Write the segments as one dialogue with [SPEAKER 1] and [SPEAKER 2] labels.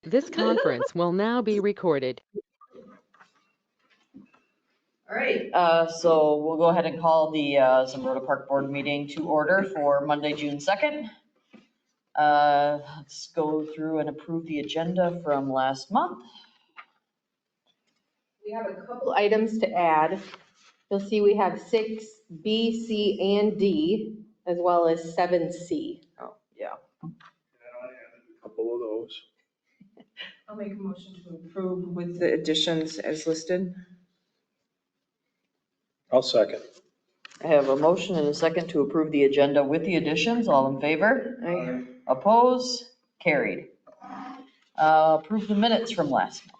[SPEAKER 1] This conference will now be recorded.
[SPEAKER 2] All right, so we'll go ahead and call the Zumbrota Park Board meeting to order for Monday, June 2nd. Let's go through and approve the agenda from last month.
[SPEAKER 3] We have a couple items to add. You'll see we have 6B, C, and D, as well as 7C.
[SPEAKER 2] Oh, yeah.
[SPEAKER 4] And I added a couple of those.
[SPEAKER 5] I'll make a motion to approve with the additions as listed.
[SPEAKER 4] I'll second.
[SPEAKER 2] I have a motion and a second to approve the agenda with the additions. All in favor?
[SPEAKER 5] Aye.
[SPEAKER 2] Oppose? Carried. Approve the minutes from last month.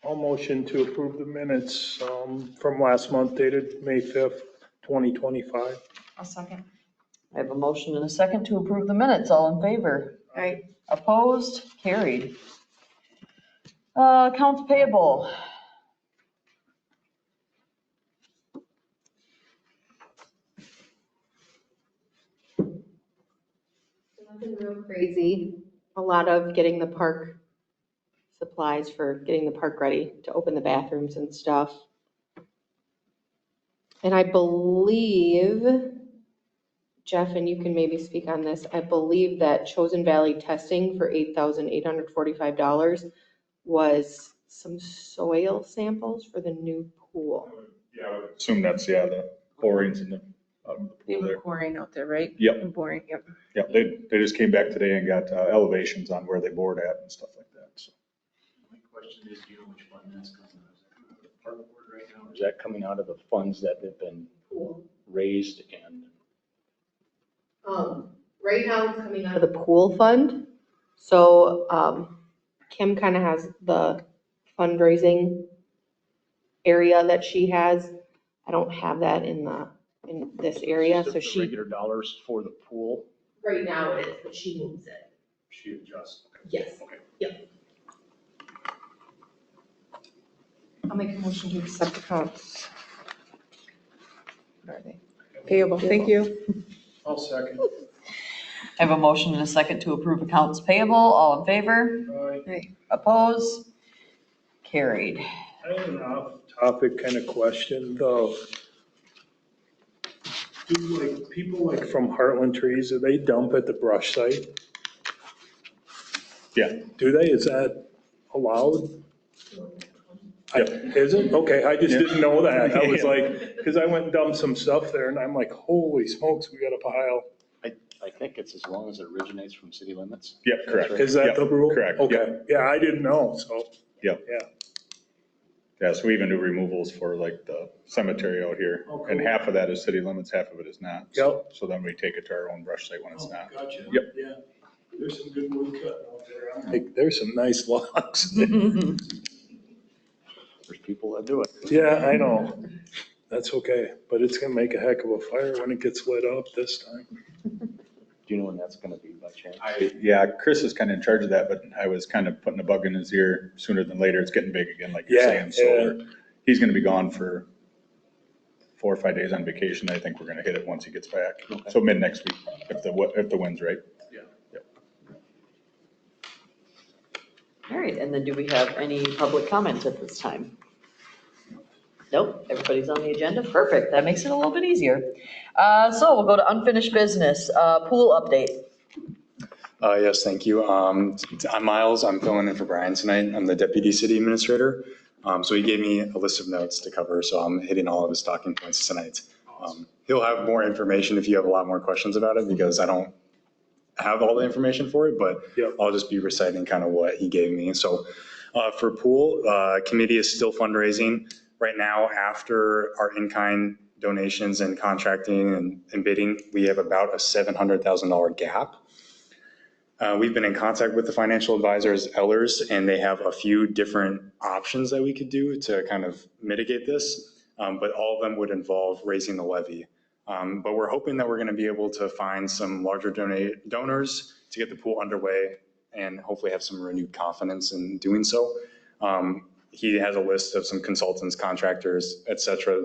[SPEAKER 4] I'll motion to approve the minutes from last month dated May 5th, 2025.
[SPEAKER 5] I'll second.
[SPEAKER 2] I have a motion and a second to approve the minutes. All in favor?
[SPEAKER 5] Aye.
[SPEAKER 2] Opposed? Carried. Accounts payable.
[SPEAKER 3] Nothing real crazy. A lot of getting the park supplies for getting the park ready to open the bathrooms and stuff. And I believe, Jeff, and you can maybe speak on this, I believe that Chosen Valley testing for $8,845 was some soil samples for the new pool.
[SPEAKER 6] Yeah, I would assume that's, the borings in the,
[SPEAKER 5] They
[SPEAKER 6] pool
[SPEAKER 5] were
[SPEAKER 6] there.
[SPEAKER 5] quarrying out there, right?
[SPEAKER 6] Yep.
[SPEAKER 5] And boring, yep.
[SPEAKER 6] Yep, they just came back today and got elevations on where they bored at and stuff like that, so.
[SPEAKER 7] My question is, do you know which fund that's coming out of? Is that the park board right now, or is that coming out of the funds that have been raised and?
[SPEAKER 3] Right now it's coming out of the pool fund. So Kim kind of has the fundraising area that she has. I don't have that in this area, so
[SPEAKER 7] The
[SPEAKER 3] she,
[SPEAKER 7] regular dollars for the pool,
[SPEAKER 3] right now it is, but she moves it.
[SPEAKER 7] she adjusts.
[SPEAKER 3] Yes.
[SPEAKER 7] Okay.
[SPEAKER 5] I'll make a motion to accept accounts. What are they? Payable, thank you.
[SPEAKER 4] I'll second.
[SPEAKER 2] I have a motion and a second to approve accounts payable. All in favor?
[SPEAKER 4] Aye.
[SPEAKER 2] Oppose? Carried.
[SPEAKER 4] I have an off-topic kind of question, though. Do people from Heartland Trees, do they dump at the brush site?
[SPEAKER 6] Yeah.
[SPEAKER 4] Do they? Is that allowed? Is it? Okay, I just didn't know that. I was like, because I went and dumped some stuff there and I'm like, holy smokes, we got a pile.
[SPEAKER 7] I think it's as long as it originates from city limits.
[SPEAKER 6] Yep, correct.
[SPEAKER 4] Is that the rule?
[SPEAKER 6] Correct,
[SPEAKER 4] Okay, yeah, I didn't know, so.
[SPEAKER 6] Yep.
[SPEAKER 4] Yeah.
[SPEAKER 6] Yeah, so we even do removals for like the cemetery out here,
[SPEAKER 4] Oh,
[SPEAKER 6] and
[SPEAKER 4] cool.
[SPEAKER 6] half of that is city limits, half of it is not. So then we take it to our own brush site when it's not.
[SPEAKER 4] Oh, Gotcha.
[SPEAKER 6] Yep.
[SPEAKER 4] Yeah, there's some good wood cut out there. I'm like, there's some nice logs.
[SPEAKER 7] There's people that do it.
[SPEAKER 4] Yeah, I know. That's okay, but it's gonna make a heck of a fire when it gets lit up this time.
[SPEAKER 7] Do you know when that's gonna be by chance?
[SPEAKER 6] Yeah, Chris is kind of in charge of that, but I was kind of putting a bug in his ear sooner than later. It's getting big again, like you're
[SPEAKER 4] Yeah,
[SPEAKER 6] saying. So he's going to be gone for 4 or 5 days on vacation. I think we're going to hit it once he gets back.
[SPEAKER 7] Okay.
[SPEAKER 6] So mid next week, if the wind's right.
[SPEAKER 2] All right, and then do we have any public comment at this time? Nope, everybody's on the agenda. Perfect, that makes it a little bit easier. So we'll go to unfinished business, pool update.
[SPEAKER 8] Yes, thank you. I'm Miles. I'm filling in for Brian tonight. I'm the Deputy City Administrator. So he gave me a list of notes to cover, so I'm hitting all of his talking points tonight. He'll have more information if you have a lot more questions about it, because I don't have all the information for it, but
[SPEAKER 4] Yep.
[SPEAKER 8] I'll just be reciting kind of what he gave me. So for pool, committee is still fundraising. Right now, after our in-kind donations and contracting and bidding, we have about a $700,000 gap. We've been in contact with the financial advisors, Ellers, and they have a few different options that we could do to kind of mitigate this, but all of them would involve raising the levy. But we're hoping that we're going to be able to find some larger donors to get the pool underway and hopefully have some renewed confidence in doing so. He has a list of some consultants, contractors, et cetera,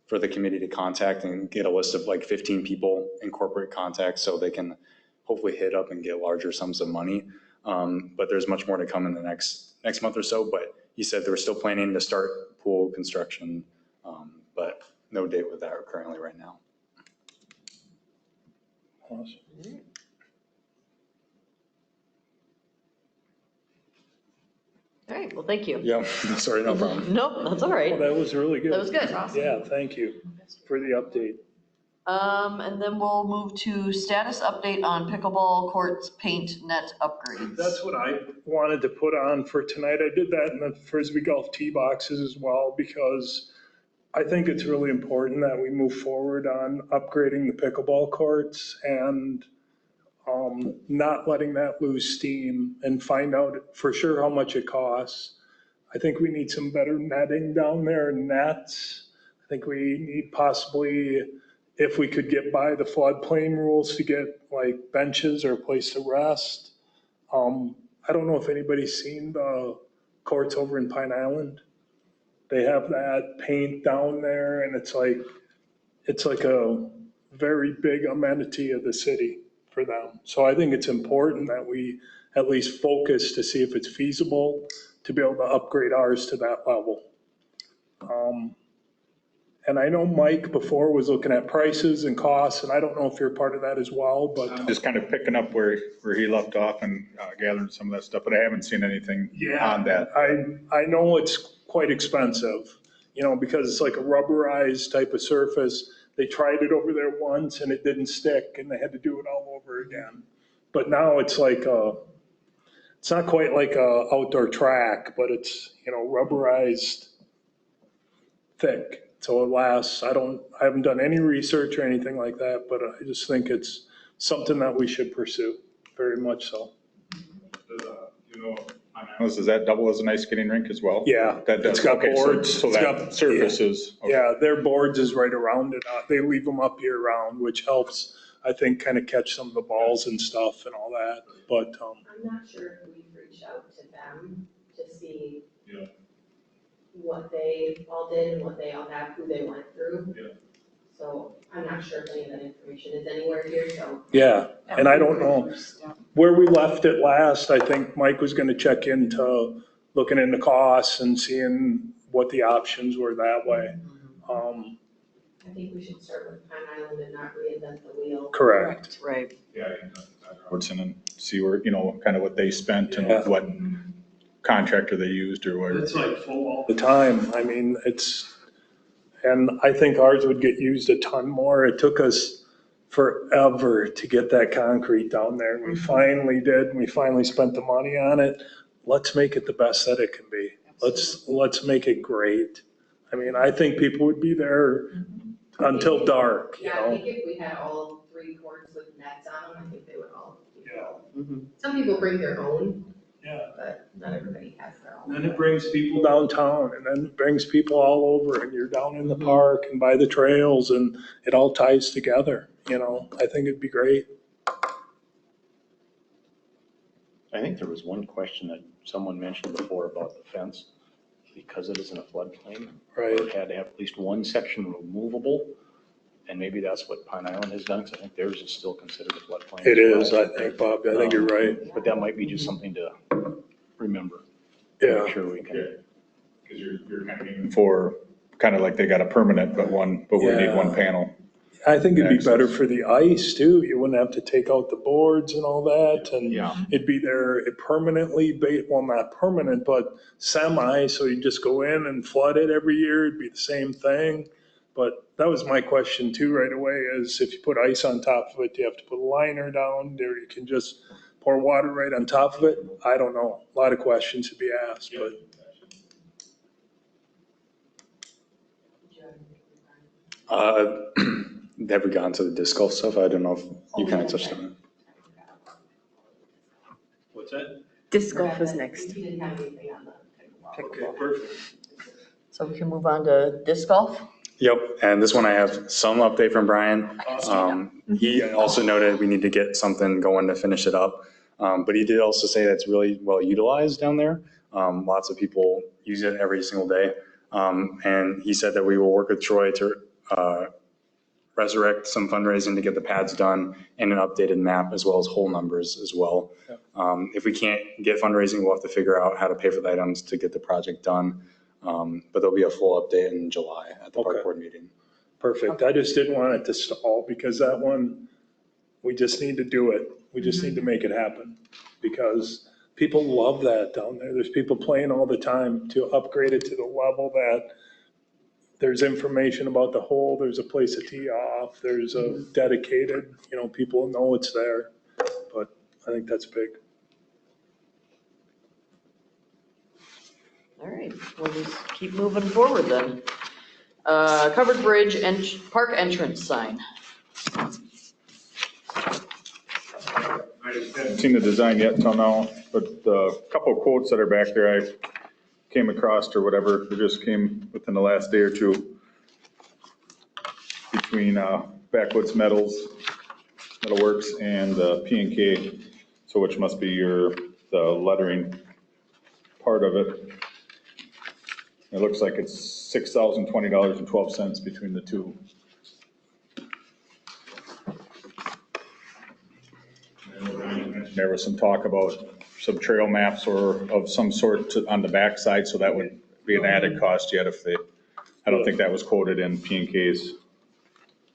[SPEAKER 8] for the committee to contact and get a list of like 15 people in corporate contact so they can hopefully hit up and get larger sums of money. But there's much more to come in the next month or so. But he said they were still planning to start pool construction, but no date with that currently right now.
[SPEAKER 4] Awesome.
[SPEAKER 2] All right, well, thank you.
[SPEAKER 8] Yeah, sorry, no problem.
[SPEAKER 2] Nope, that's all
[SPEAKER 4] Well,
[SPEAKER 2] right.
[SPEAKER 4] that was really good.
[SPEAKER 2] That was good.
[SPEAKER 4] Yeah, thank you for the update.
[SPEAKER 2] And then we'll move to status update on pickleball courts paint net upgrades.
[SPEAKER 4] That's what I wanted to put on for tonight. I did that in the Frisbee golf tee boxes as well, because I think it's really important that we move forward on upgrading the pickleball courts and not letting that lose steam, and find out for sure how much it costs. I think we need some better netting down there, nets. I think we need possibly, if we could get by the floodplain rules, to get like benches or a place to rest. I don't know if anybody's seen the courts over in Pine Island. They have that paint down there, and it's like a very big amenity of the city for them. So I think it's important that we at least focus to see if it's feasible to be able to upgrade ours to that level. And I know Mike before was looking at prices and costs, and I don't know if you're part of that as well, but.
[SPEAKER 6] Just kind of picking up where he left off and gathering some of that stuff, but I haven't seen anything on that.
[SPEAKER 4] I know it's quite expensive, because it's like a rubberized type of surface. They tried it over there once and it didn't stick, and they had to do it all over again. But now it's like it's not quite like a outdoor track, but it's, rubberized thick. So it lasts. I haven't done any research or anything like that, but I just think it's something that we should pursue, very much so.
[SPEAKER 6] Does that double as an ice skating rink as well?
[SPEAKER 4] Yeah,
[SPEAKER 6] That does.
[SPEAKER 4] it's got
[SPEAKER 6] Okay,
[SPEAKER 4] boards.
[SPEAKER 6] So
[SPEAKER 4] It's
[SPEAKER 6] that
[SPEAKER 4] got-
[SPEAKER 6] surface is. Okay.
[SPEAKER 4] Yeah, their boards is right around it. They leave them up year round, which helps, I think, kind of catch some of the balls and stuff and all that. But
[SPEAKER 3] I'm not sure if we've reached out to them to see
[SPEAKER 6] Yeah.
[SPEAKER 3] what they all did and what they all have, who they went through.
[SPEAKER 6] Yeah.
[SPEAKER 3] So I'm not sure if any of that information is anywhere here, so.
[SPEAKER 4] yeah, and I don't know where we left it last. I think Mike was going to check into looking into costs and seeing what the options were that way.
[SPEAKER 3] I think we should start with Pine Island and not reinvent the wheel.
[SPEAKER 4] Correct.
[SPEAKER 2] Right.
[SPEAKER 6] Yeah, I can talk to Dr. Robertson and see where, kind of what they spent and
[SPEAKER 4] Yeah.
[SPEAKER 6] what contractor they used or where.
[SPEAKER 4] It's like full all the time. I mean, and I think ours would get used a ton more. It took us forever to get that concrete down there, and we finally did, and we finally spent the money on it. Let's make it the best that it can be. Let's make it great. I mean, I think people would be there until dark,
[SPEAKER 3] Yeah, I think if we had all 3 courts with nets on them, I think they would all be full.
[SPEAKER 2] Mhm.
[SPEAKER 3] Some people bring their own,
[SPEAKER 4] Yeah.
[SPEAKER 3] but not everybody has their own.
[SPEAKER 4] And then it brings people downtown, and then it brings people all over, and you're down in the park and by the trails, and it all ties together, I think it'd be great.
[SPEAKER 7] I think there was one question that someone mentioned before about the fence, because it is in a floodplain.
[SPEAKER 4] Right.
[SPEAKER 7] It had to have at least one section removable, and maybe that's what Pine Island has done, because I think theirs is still considered a floodplain.
[SPEAKER 4] It
[SPEAKER 7] as
[SPEAKER 4] is,
[SPEAKER 7] well.
[SPEAKER 4] I think, Bob, I think you're right.
[SPEAKER 7] But that might be just something to remember.
[SPEAKER 4] Yeah.
[SPEAKER 7] Make sure we can.
[SPEAKER 6] Because you're kind of aiming for, kind of like they got a permanent, but we need
[SPEAKER 4] Yeah.
[SPEAKER 6] one panel.
[SPEAKER 4] I think it'd be better
[SPEAKER 6] Access.
[SPEAKER 4] for the ice too. You wouldn't have to take out the boards and all that, and
[SPEAKER 7] Yeah.
[SPEAKER 4] it'd be there permanently, well, not permanent, but semi, so you just go in and flood it every year. It'd be the same thing. But that was my question too right away, is if you put ice on top of it, do you have to put a liner down, or you can just pour water right on top of it? I don't know. A lot of questions to be asked, but
[SPEAKER 8] Never gotten to the disc golf stuff. I don't know if you kind of touched on it.
[SPEAKER 4] what's that?
[SPEAKER 5] Disc golf is next.
[SPEAKER 3] We didn't have anything on the pickleball.
[SPEAKER 2] So we can move on to disc golf.
[SPEAKER 8] Yep, and this one I have some update from Brian. He also noted we need to get something going to finish it up. But he did also say that's really well utilized down there. Lots of people use it every single day. And he said that we will work with Troy to resurrect some fundraising to get the pads done and an updated map as well as whole numbers as well. If we can't get fundraising, we'll have to figure out how to pay for the items to get the project done. But there'll be a full update in July at the park board meeting.
[SPEAKER 4] Perfect. I just didn't want it to stall because that one, we just need to do it. We just need to make it happen because people love that down there. There's people playing all the time to upgrade it to the level that there's information about the hole, there's a place to tee off, there's a dedicated, people know it's there. But I think that's big.
[SPEAKER 2] All right, we'll just keep moving forward then. Covered bridge and park entrance sign.
[SPEAKER 6] I haven't seen the design yet until now, but the couple of quotes that are back there I came across or whatever, they just came within the last day or two between Backwoods Metals, Metalworks and P&K, so which must be the lettering part of it. It looks like it's $6,020.12 between the two. There was some talk about some trail maps or of some sort on the backside, so that would be an added cost yet if I don't think that was quoted in P&K's.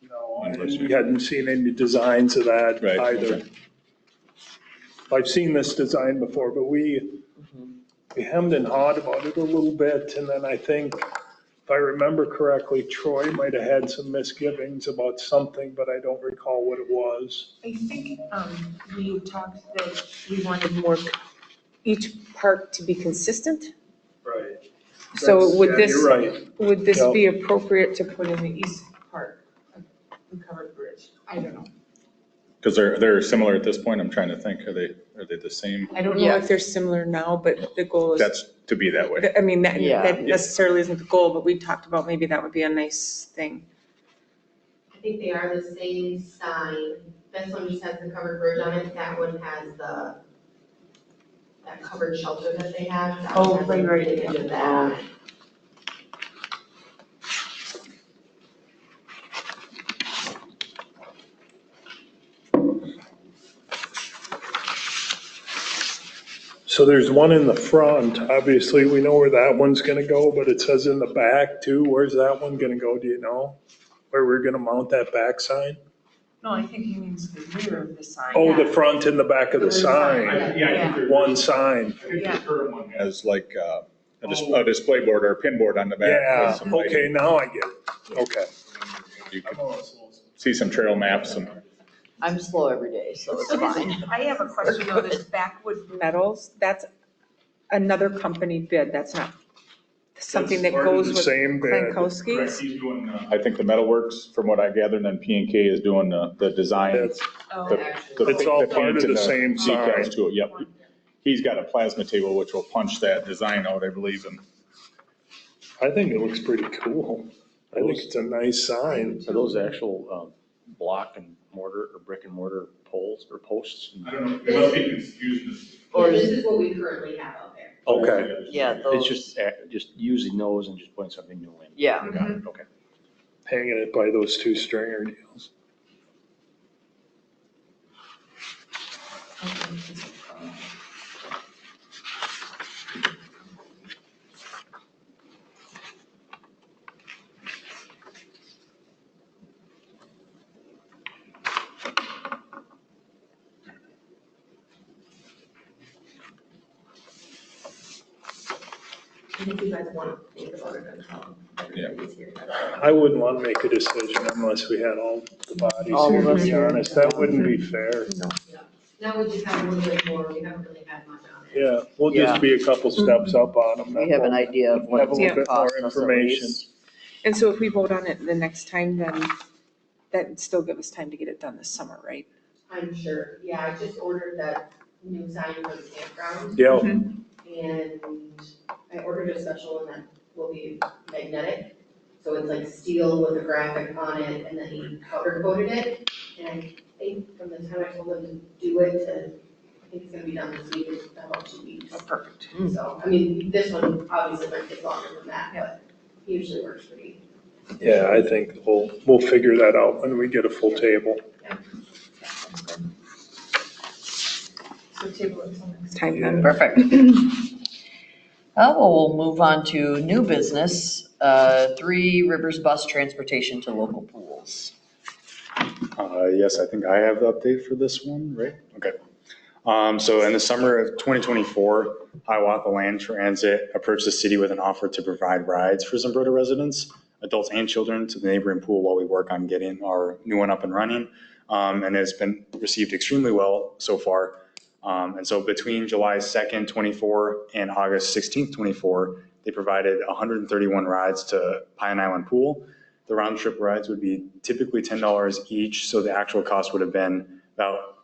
[SPEAKER 4] No, and we hadn't seen any designs of that
[SPEAKER 6] Right,
[SPEAKER 4] either.
[SPEAKER 6] okay.
[SPEAKER 4] I've seen this design before, but we hemmed and hawed about it a little bit, and then I think, if I remember correctly, Troy might have had some misgivings about something, but I don't recall what it was.
[SPEAKER 5] I think we talked that we wanted each park to be consistent.
[SPEAKER 4] Right.
[SPEAKER 5] So would this,
[SPEAKER 4] You're right.
[SPEAKER 5] would this
[SPEAKER 4] Yeah.
[SPEAKER 5] be appropriate to put in the East Park, the covered bridge? I don't know.
[SPEAKER 6] Because they're similar at this point, I'm trying to think, are they the same?
[SPEAKER 5] I don't know if they're similar now, but the goal is.
[SPEAKER 6] That's to be that way.
[SPEAKER 5] I mean, that
[SPEAKER 2] Yeah.
[SPEAKER 5] necessarily isn't the goal, but we talked about maybe that would be a nice thing.
[SPEAKER 3] I think they are the same sign. This one just has the covered bridge on it. That one has that covered shelter that they have. That
[SPEAKER 5] Oh,
[SPEAKER 3] one has a
[SPEAKER 5] right.
[SPEAKER 3] image of that.
[SPEAKER 4] So there's one in the front, obviously, we know where that one's gonna go, but it says in the back too, where's that one gonna go, do you know? Where we're gonna mount that back sign?
[SPEAKER 5] No, I think he means the rear of the sign.
[SPEAKER 4] Oh, the front and the back of the sign, one sign.
[SPEAKER 6] I think the current one has like a display board or a pin board on the back.
[SPEAKER 4] Yeah,
[SPEAKER 6] with some lighting.
[SPEAKER 4] okay, now I get it, okay.
[SPEAKER 6] You can see some trail maps and.
[SPEAKER 2] I'm slow every day, so it's fine.
[SPEAKER 5] I have a question though, this Backwoods Metals, that's another company bid, that's not something that
[SPEAKER 4] That's part of
[SPEAKER 5] goes
[SPEAKER 4] the
[SPEAKER 5] with
[SPEAKER 4] same bid.
[SPEAKER 5] Klankowski's?
[SPEAKER 6] He's doing, I think the Metalworks, from what I gathered, and then P&K is doing the design.
[SPEAKER 4] It's,
[SPEAKER 5] Oh,
[SPEAKER 4] It's all part of
[SPEAKER 6] paint and
[SPEAKER 4] the same
[SPEAKER 6] decals
[SPEAKER 4] sign.
[SPEAKER 6] to it, yep. He's got a plasma table which will punch that design out, I believe, and
[SPEAKER 4] I think it looks pretty cool. I think it's a nice sign.
[SPEAKER 7] Are those actual block and mortar or brick and mortar poles or posts?
[SPEAKER 6] I don't know, it must be confused.
[SPEAKER 2] Or
[SPEAKER 3] This
[SPEAKER 2] is,
[SPEAKER 3] is what we currently have out there.
[SPEAKER 4] Okay,
[SPEAKER 2] yeah,
[SPEAKER 7] It's
[SPEAKER 2] those,
[SPEAKER 7] just using those and just putting something new in.
[SPEAKER 2] yeah.
[SPEAKER 7] Got it, okay.
[SPEAKER 4] hanging it by those two stringer deals.
[SPEAKER 3] And if you guys want to think about it as well.
[SPEAKER 6] Yeah.
[SPEAKER 4] I wouldn't want to make a decision unless we had all the bodies
[SPEAKER 2] All
[SPEAKER 4] here,
[SPEAKER 2] of
[SPEAKER 4] to
[SPEAKER 2] us
[SPEAKER 4] be
[SPEAKER 2] here.
[SPEAKER 4] honest. That wouldn't be fair.
[SPEAKER 3] Now we just have a little bit more, we haven't really had much on it.
[SPEAKER 4] Yeah, we'll just be a couple steps up on them.
[SPEAKER 2] We have an idea of what
[SPEAKER 4] Have a
[SPEAKER 2] it's
[SPEAKER 4] little
[SPEAKER 2] gonna
[SPEAKER 4] bit more
[SPEAKER 2] cost us at
[SPEAKER 4] information.
[SPEAKER 2] least.
[SPEAKER 5] and so if we vote on it the next time, then that would still give us time to get it done this summer, right?
[SPEAKER 3] I'm sure, yeah, I just ordered that new sign for the campground.
[SPEAKER 4] Yeah,
[SPEAKER 3] And I ordered a special one that will be magnetic. So it's like steel with a graphic on it, and then he powder coated it. And I think from the time I told him to do it to, I think it's gonna be done this week, it's about 2 weeks.
[SPEAKER 2] Oh, perfect.
[SPEAKER 3] So, I mean, this one obviously might take longer than that, but he usually works pretty.
[SPEAKER 4] Yeah, I think we'll figure that out when we get a full table.
[SPEAKER 5] So table it until next time then.
[SPEAKER 2] Perfect. Well, we'll move on to new business, Three Rivers Bus Transportation to Local Pools.
[SPEAKER 8] Yes, I think I have the update for this one, right? Okay. So in the summer of 2024, Hiawatha Land Transit approached the city with an offer to provide rides for Zumbrota residents, adults and children, to the neighboring pool while we work on getting our new one up and running. And it's been received extremely well so far. And so between July 2nd, 24 and August 16th, 24, they provided 131 rides to Pine Island Pool. The round trip rides would be typically $10 each, so the actual cost would have been about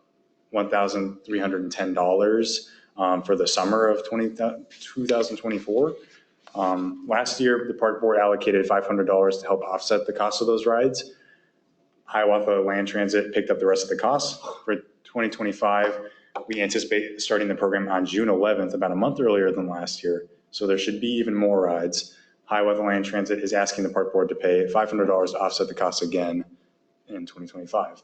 [SPEAKER 8] $1,310 for the summer of 2024. Last year, the park board allocated $500 to help offset the cost of those rides. Hiawatha Land Transit picked up the rest of the costs. For 2025, we anticipate starting the program on June 11th, about a month earlier than last year. So there should be even more rides. Hiawatha Land Transit is asking the park board to pay $500 to offset the costs again in 2025.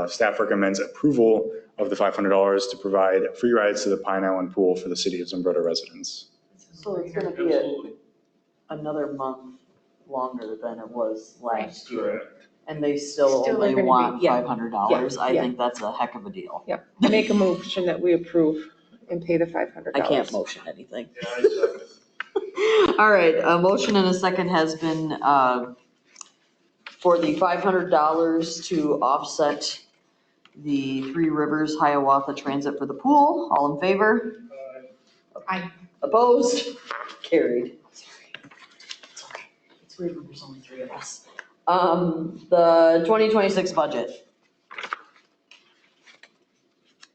[SPEAKER 8] Staff recommends approval of the $500 to provide free rides to the Pine Island Pool for the city of Zumbrota residents.
[SPEAKER 2] So it's gonna be another month longer than it was last year. And they still
[SPEAKER 5] Still are
[SPEAKER 2] only
[SPEAKER 5] gonna be-
[SPEAKER 2] want
[SPEAKER 5] yeah.
[SPEAKER 2] $500. I
[SPEAKER 5] Yeah.
[SPEAKER 2] think that's a heck of a deal.
[SPEAKER 5] Yep. I make a motion that we approve and pay the $500.
[SPEAKER 2] I can't motion anything. All right, a motion and a second has been for the $500 to offset the Three Rivers Hiawatha Transit for the pool. All in favor?
[SPEAKER 5] Aye.
[SPEAKER 2] Opposed? Carried. Sorry. It's okay. It's Three Rivers, only three of us. The 2026 budget.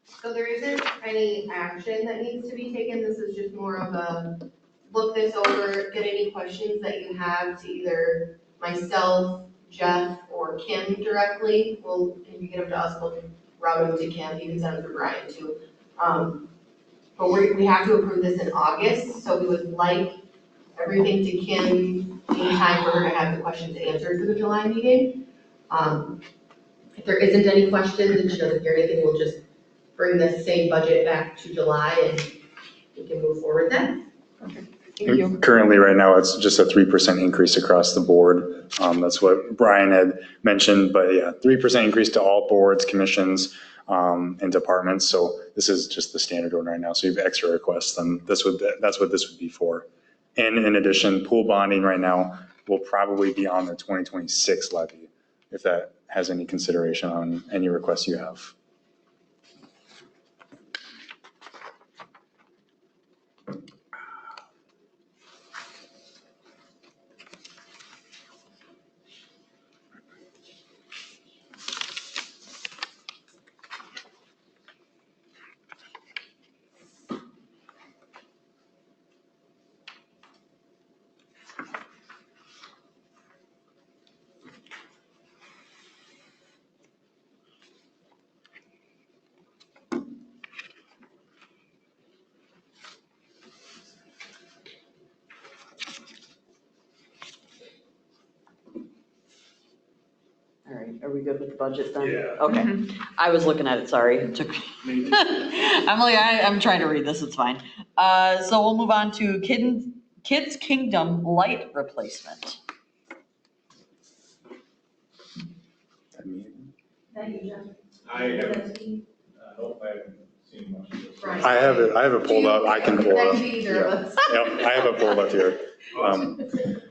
[SPEAKER 3] So there isn't any action that needs to be taken, this is just more of a look this over, get any questions that you have to either myself, Jeff, or Kim directly. Well, if you get them to us, we'll route them to Kim, you can send them to Brian too. But we have to approve this in August, so we would like everything to Kim in time for her to have the questions answered for the July meeting. If there isn't any questions and she doesn't hear anything, we'll just bring the same budget back to July and we can move forward then.
[SPEAKER 5] Thank you.
[SPEAKER 8] Currently, right now, it's just a 3% increase across the board. That's what Brian had mentioned, but yeah, 3% increase to all boards, commissions, and departments. So this is just the standard one right now. So you have extra requests, then that's what this would be for. And in addition, pool bonding right now will probably be on the 2026 levy, if that has any consideration on any requests you have.
[SPEAKER 2] All right, are we good with the budget then?
[SPEAKER 4] Yeah.
[SPEAKER 2] Okay, I was looking at it, sorry. It took me. I'm trying to read this, it's fine. So we'll move on to Kids Kingdom light replacement.
[SPEAKER 6] Hope I haven't seen much of this.
[SPEAKER 3] Right.
[SPEAKER 8] I have it pulled up. I can pull it
[SPEAKER 3] That
[SPEAKER 8] up.
[SPEAKER 3] could be either of us.
[SPEAKER 8] Yep, I have it pulled up here.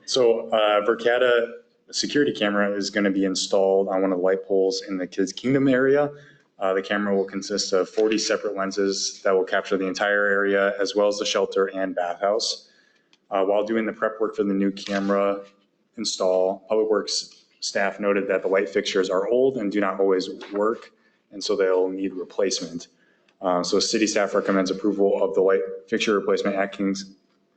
[SPEAKER 8] So Verkada security camera is going to be installed on one of the light poles in the Kids Kingdom area. The camera will consist of 40 separate lenses that will capture the entire area as well as the shelter and bathhouse. While doing the prep work for the new camera install, Public Works staff noted that the light fixtures are old and do not always work, and so they'll need replacement. So city staff recommends approval of the light fixture replacement at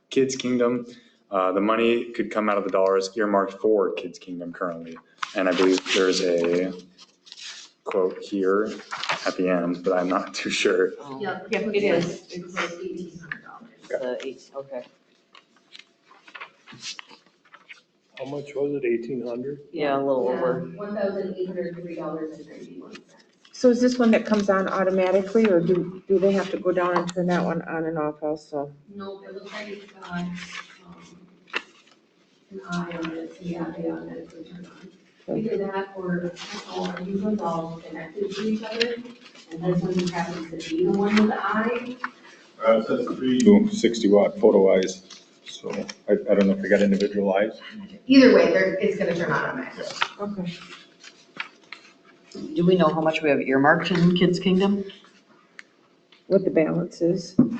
[SPEAKER 8] Kids Kingdom. The money could come out of the dollars earmarked for Kids Kingdom currently. And I believe there's a quote here at the end, but I'm not too sure.
[SPEAKER 3] Yep, it is. It's like $1,800.
[SPEAKER 2] Okay.
[SPEAKER 4] How much was it, 1,800?
[SPEAKER 2] Yeah, a little over.
[SPEAKER 3] $1,803.91.
[SPEAKER 5] So is this one that comes on automatically, or do they have to go down and turn that one on and off also?
[SPEAKER 3] Nope, it looks like it's got, an eye on it, so yeah, they automatically turn on. Either that or these ones all connected to each other, and this one just happens to be the one with the eye.
[SPEAKER 6] It says 360 watt photo eyes, so I don't know if they got individual eyes.
[SPEAKER 3] Either way, it's gonna turn on automatically.
[SPEAKER 5] Okay.
[SPEAKER 2] Do we know how much we have earmarked in Kids Kingdom?
[SPEAKER 5] What the balance is?
[SPEAKER 8] Good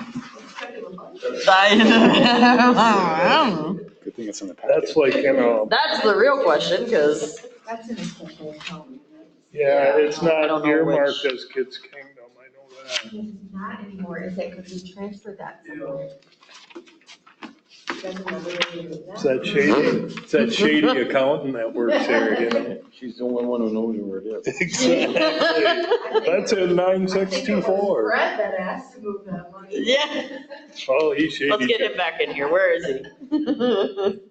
[SPEAKER 8] thing it's in the packet.
[SPEAKER 4] That's like,
[SPEAKER 2] That's the real question, because,
[SPEAKER 3] That's in a special account.
[SPEAKER 4] yeah, it's
[SPEAKER 2] I
[SPEAKER 4] not
[SPEAKER 2] don't know
[SPEAKER 4] earmarked
[SPEAKER 2] which.
[SPEAKER 4] as Kids Kingdom, I know that.
[SPEAKER 3] It's not anymore, is it, because we transferred that somewhere? Doesn't know where we moved
[SPEAKER 4] It's that shady accountant that works there, you know?
[SPEAKER 7] She's the only one who knows where it is.
[SPEAKER 4] Exactly. That's in
[SPEAKER 3] I think it
[SPEAKER 4] 9624.
[SPEAKER 3] was Brett that asked to move that money.
[SPEAKER 2] Yeah,
[SPEAKER 4] Oh, he's shady.
[SPEAKER 2] let's get him back in here. Where is he?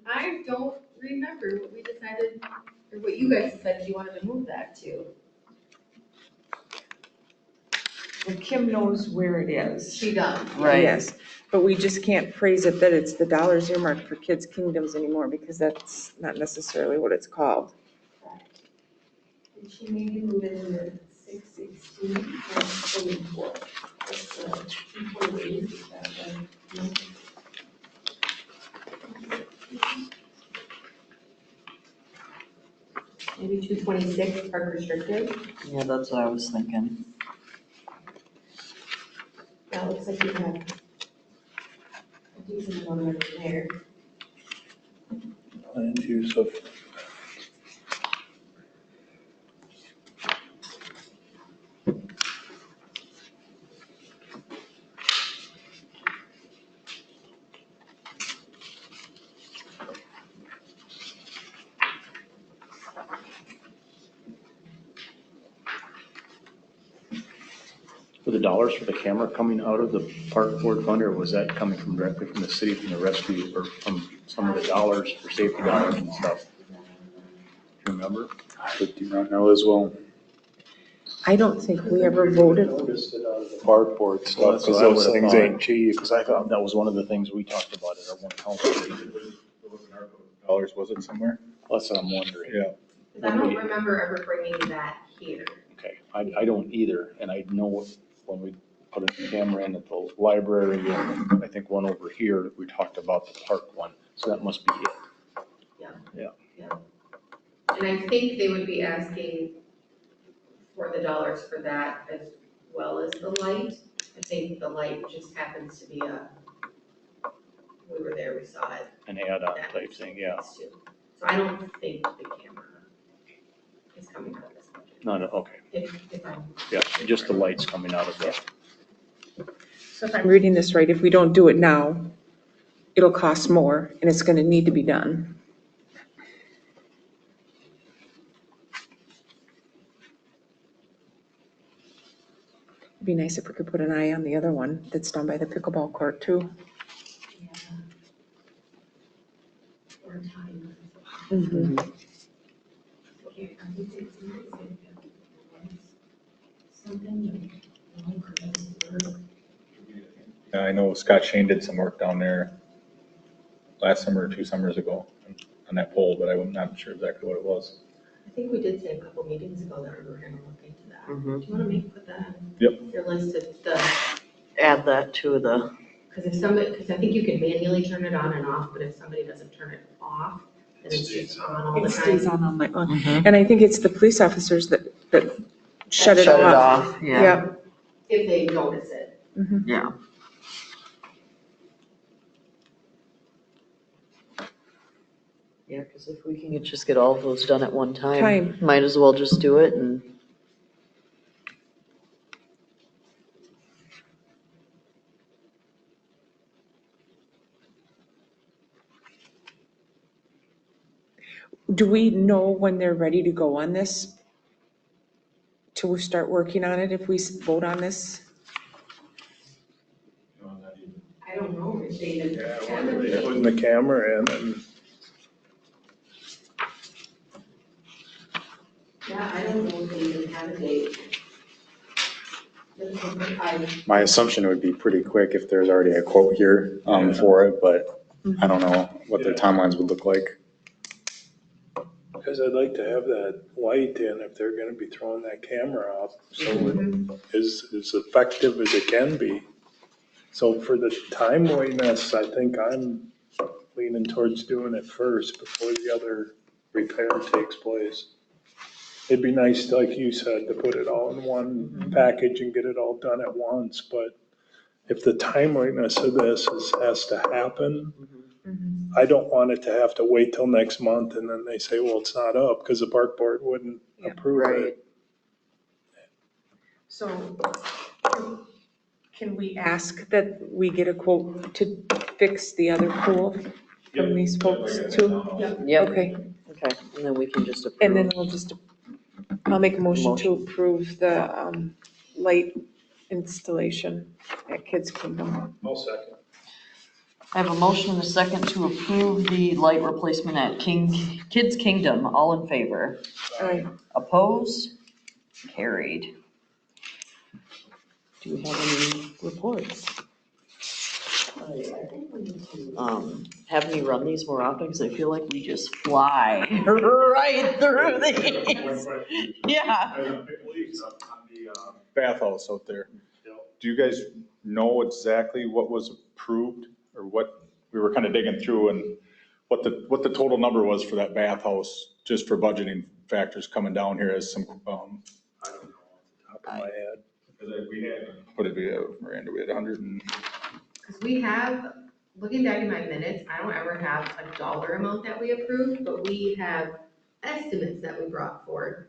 [SPEAKER 3] I don't remember what we decided, or what you guys decided you wanted to move that to.
[SPEAKER 5] Well, Kim knows where it is.
[SPEAKER 3] She does.
[SPEAKER 2] Right.
[SPEAKER 5] Yes, but we just can't phrase it that it's the dollars earmarked for Kids Kingdoms anymore, because that's not necessarily what it's called.
[SPEAKER 3] And she maybe moved it to 616 or 44. That's the 248. Is that the- Maybe 226 park restricted.
[SPEAKER 2] Yeah, that's what I was thinking.
[SPEAKER 3] That looks like you have a decent amount of it there.
[SPEAKER 4] Land use of.
[SPEAKER 7] For the dollars for the camera coming out of the park board fund, or was that coming from directly from the city, from the rescue, or from some of the dollars for safety dollars and stuff? Do you remember?
[SPEAKER 8] I do not know as well.
[SPEAKER 5] I don't think we ever voted.
[SPEAKER 4] Park board
[SPEAKER 7] Well,
[SPEAKER 4] stuff,
[SPEAKER 7] that's
[SPEAKER 4] because
[SPEAKER 7] what I
[SPEAKER 4] those
[SPEAKER 7] would've
[SPEAKER 4] things
[SPEAKER 7] thought.
[SPEAKER 4] ain't cheap.
[SPEAKER 7] Because I thought that was one of the things we talked about at our one council meeting.
[SPEAKER 6] Dollars, was it somewhere?
[SPEAKER 7] That's what I'm wondering.
[SPEAKER 6] Yeah.
[SPEAKER 3] Because I don't remember ever bringing that here.
[SPEAKER 7] Okay, I don't either, and I know when we put a camera in at the library, and I think one over here, we talked about the park one, so that must be it.
[SPEAKER 3] And I think they would be asking for the dollars for that as well as the light. I think the light just happens to be we were there, we saw it.
[SPEAKER 7] An add-on type thing, yeah.
[SPEAKER 3] So I don't think the camera is coming out of this budget.
[SPEAKER 7] No, okay,
[SPEAKER 3] If I'm.
[SPEAKER 7] yeah, just the lights coming out of the,
[SPEAKER 5] So if I'm reading this right, if we don't do it now, it'll cost more, and it's gonna need to be done. It'd be nice if we could put an eye on the other one that's down by the pickleball court too.
[SPEAKER 3] Or time.
[SPEAKER 5] Mhm.
[SPEAKER 3] Okay, I think it's something.
[SPEAKER 6] Yeah, I know Scott Shane did some work down there last summer or 2 summers ago on that pole, but I'm not sure exactly what it was.
[SPEAKER 3] I think we did say a couple meetings ago that we were gonna look into that. Do
[SPEAKER 2] Mhm.
[SPEAKER 3] you wanna put that on?
[SPEAKER 6] Yep.
[SPEAKER 3] Your list of the,
[SPEAKER 2] Add that to the,
[SPEAKER 3] because if somebody, because I think you can manually turn it on and off, but if somebody doesn't turn it off, then it's just on all the
[SPEAKER 5] It stays
[SPEAKER 3] time.
[SPEAKER 5] on all night long.
[SPEAKER 2] Mhm.
[SPEAKER 5] And I think it's the police officers that shut it off.
[SPEAKER 2] Yeah,
[SPEAKER 5] Yeah.
[SPEAKER 3] If they notice it.
[SPEAKER 2] yeah. Yeah, because if we can just get all of those done at one time, might as well just do it and.
[SPEAKER 5] Do we know when they're ready to go on this? To start working on it if we vote on this?
[SPEAKER 3] I don't know if they even.
[SPEAKER 4] Putting the camera in and
[SPEAKER 3] Yeah, I don't know if they even have a date.
[SPEAKER 8] My assumption would be pretty quick if there's already a quote here for it, but I don't know what their timelines would look like.
[SPEAKER 4] because I'd like to have that light in if they're gonna be throwing that camera up. So it is as effective as it can be. So for the timeliness, I think I'm leaning towards doing it first before the other repair takes place. It'd be nice, like you said, to put it all in one package and get it all done at once, but if the timeliness of this has to happen, I don't want it to have to wait till next month and then they say, well, it's not up because the park board wouldn't approve it.
[SPEAKER 5] So can we ask that we get a quote to fix the other pool from these folks too?
[SPEAKER 2] Yep,
[SPEAKER 5] Okay,
[SPEAKER 2] okay, and then we can just approve.
[SPEAKER 5] and then we'll just, I'll make a motion to approve the light installation at Kids Kingdom.
[SPEAKER 4] I'll second.
[SPEAKER 2] I have a motion and a second to approve the light replacement at Kids Kingdom. All in favor?
[SPEAKER 5] Aye.
[SPEAKER 2] Opposed? Carried. Do we have any reports? Have me run these more often because I feel like we just fly right through these. Yeah.
[SPEAKER 6] Bathhouse out there. Do you guys know exactly what was approved or what, we were kind of digging through and what the total number was for that bathhouse, just for budgeting factors coming down here as some,
[SPEAKER 4] I don't know off the top of my head.
[SPEAKER 6] we had, what did we have, Miranda, we had 100 and,
[SPEAKER 3] Because we have, looking back in my minutes, I don't ever have a dollar amount that we approved, but we have estimates that we brought forward.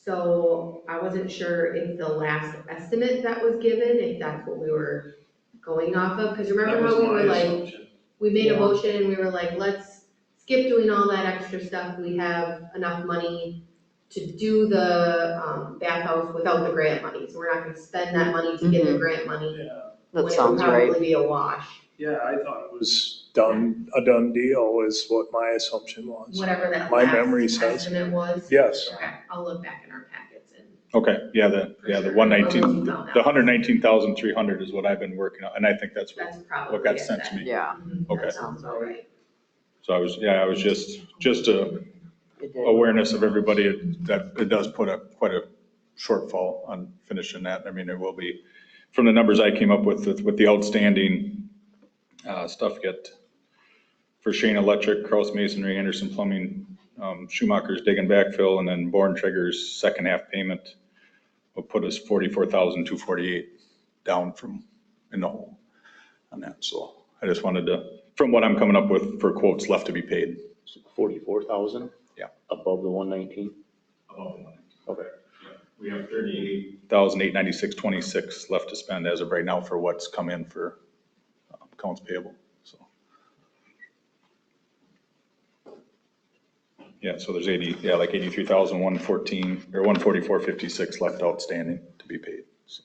[SPEAKER 3] So I wasn't sure if the last estimate that was given, if that's what we were going off of, because remember how we were like, we made a motion and we were like, let's skip doing all that extra stuff, we have enough money to do the bathhouse without the grant money, so we're not gonna spend that money to get the grant money.
[SPEAKER 4] Yeah,
[SPEAKER 2] That sounds
[SPEAKER 3] When it would
[SPEAKER 2] right.
[SPEAKER 3] probably be a wash,
[SPEAKER 4] yeah, I thought it was a done deal is what my assumption was.
[SPEAKER 3] whatever that
[SPEAKER 4] My
[SPEAKER 3] last
[SPEAKER 4] memory says.
[SPEAKER 3] estimate was.
[SPEAKER 4] Yes.
[SPEAKER 3] Okay, I'll look back in our packets and.
[SPEAKER 6] okay, yeah, the 119, the 119,300 is what I've been working on, and I think that's
[SPEAKER 3] That's
[SPEAKER 6] what
[SPEAKER 3] probably
[SPEAKER 6] got
[SPEAKER 3] it
[SPEAKER 6] sent to
[SPEAKER 3] then.
[SPEAKER 6] me.
[SPEAKER 2] Yeah.
[SPEAKER 6] Okay.
[SPEAKER 3] That sounds all right.
[SPEAKER 6] So I was just a
[SPEAKER 2] It did.
[SPEAKER 6] awareness of everybody that it does put quite a shortfall on finishing that. I mean, it will be, from the numbers I came up with the outstanding stuff yet, for Shane Electric, Kraus Masonry, Anderson Plumbing, Schumacher's Dig and Backfill, and then Born-Trigger's second half payment will put us 44,248 down from in the hole on that. So I just wanted to, from what I'm coming up with for quotes left to be paid.
[SPEAKER 7] 44,000?
[SPEAKER 6] Yeah.
[SPEAKER 7] Above the 119?
[SPEAKER 6] Okay. We have 38,896.26 left to spend as of right now for what's come in for accounts payable, so. Yeah, so there's 83,114 or 144.56 left outstanding to be paid, so.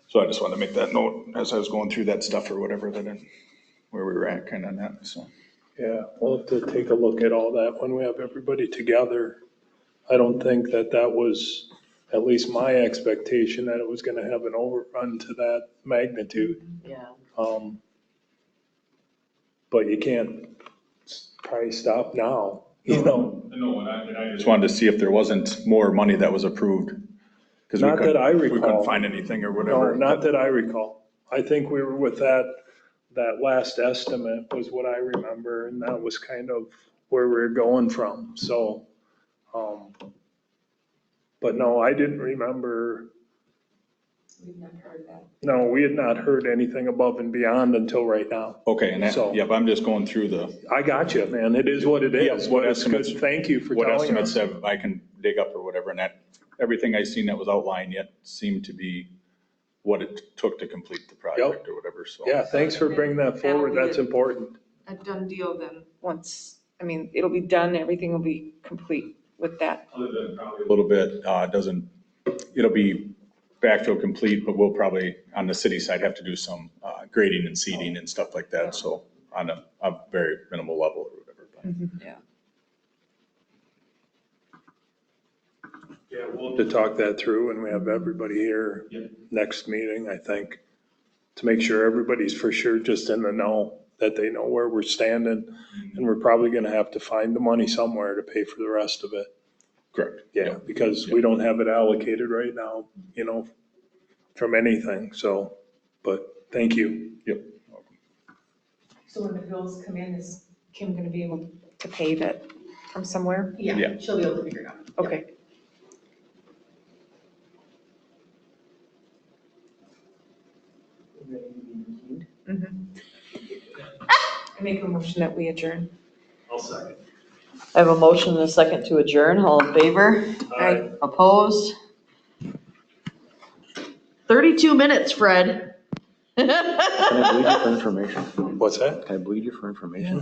[SPEAKER 6] So I just wanted to make that note as I was going through that stuff or whatever, where we were at kind of on that, so.
[SPEAKER 4] Yeah, we'll have to take a look at all that when we have everybody together. I don't think that was at least my expectation, that it was gonna have an overrun to that magnitude.
[SPEAKER 2] Yeah.
[SPEAKER 4] But you can't probably stop now, you know?
[SPEAKER 6] No, and I just wanted to see if there wasn't more money that was approved. 'Cause we
[SPEAKER 4] Not that I
[SPEAKER 6] We couldn't
[SPEAKER 4] recall.
[SPEAKER 6] find anything or
[SPEAKER 4] No,
[SPEAKER 6] whatever.
[SPEAKER 4] not that I recall. I think we were with that last estimate was what I remember, and that was kind of where we were going from, so. But no, I didn't remember,
[SPEAKER 3] We've never heard that.
[SPEAKER 4] no, we had not heard anything above and beyond until right now.
[SPEAKER 6] Okay, and that,
[SPEAKER 4] So-
[SPEAKER 6] yeah, but I'm just going through
[SPEAKER 4] I got you, man, it is what it
[SPEAKER 6] Yeah,
[SPEAKER 4] is.
[SPEAKER 6] what
[SPEAKER 4] But it's good.
[SPEAKER 6] estimates-
[SPEAKER 4] Thank you for
[SPEAKER 6] what
[SPEAKER 4] telling
[SPEAKER 6] estimates
[SPEAKER 4] us.
[SPEAKER 6] I can dig up or whatever, and that, everything I seen that was outlined yet seemed to be what it took to complete the project or whatever, so.
[SPEAKER 4] Yeah, thanks for bringing that forward. That's important.
[SPEAKER 5] A done deal then, once, I mean, it'll be done, everything will be complete with that.
[SPEAKER 6] Other than probably a little bit, it'll be backfill complete, but we'll probably, on the city side, have to do some grading and seeding and stuff like that, so on a very minimal level or whatever. but-
[SPEAKER 4] Yeah, we'll have to talk that through and we have everybody here next meeting, I think, to make sure everybody's for sure just in the know, that they know where we're standing. And we're probably gonna have to find the money somewhere to pay for the rest of it.
[SPEAKER 6] Correct.
[SPEAKER 4] Yeah, because we don't have it allocated right now, from anything, so, but thank you.
[SPEAKER 6] Yep.
[SPEAKER 5] So when the bills come in, is Kim gonna be able to pay that from somewhere?
[SPEAKER 6] Yeah.
[SPEAKER 3] She'll be able to figure it out.
[SPEAKER 5] Okay. I make a motion that we adjourn.
[SPEAKER 4] I'll second.
[SPEAKER 2] I have a motion and a second to adjourn. All in favor?
[SPEAKER 5] Aye.
[SPEAKER 2] Opposed? 32 minutes, Fred.
[SPEAKER 7] Can I bleed you for information?
[SPEAKER 4] What's that?
[SPEAKER 7] Can I bleed you for information?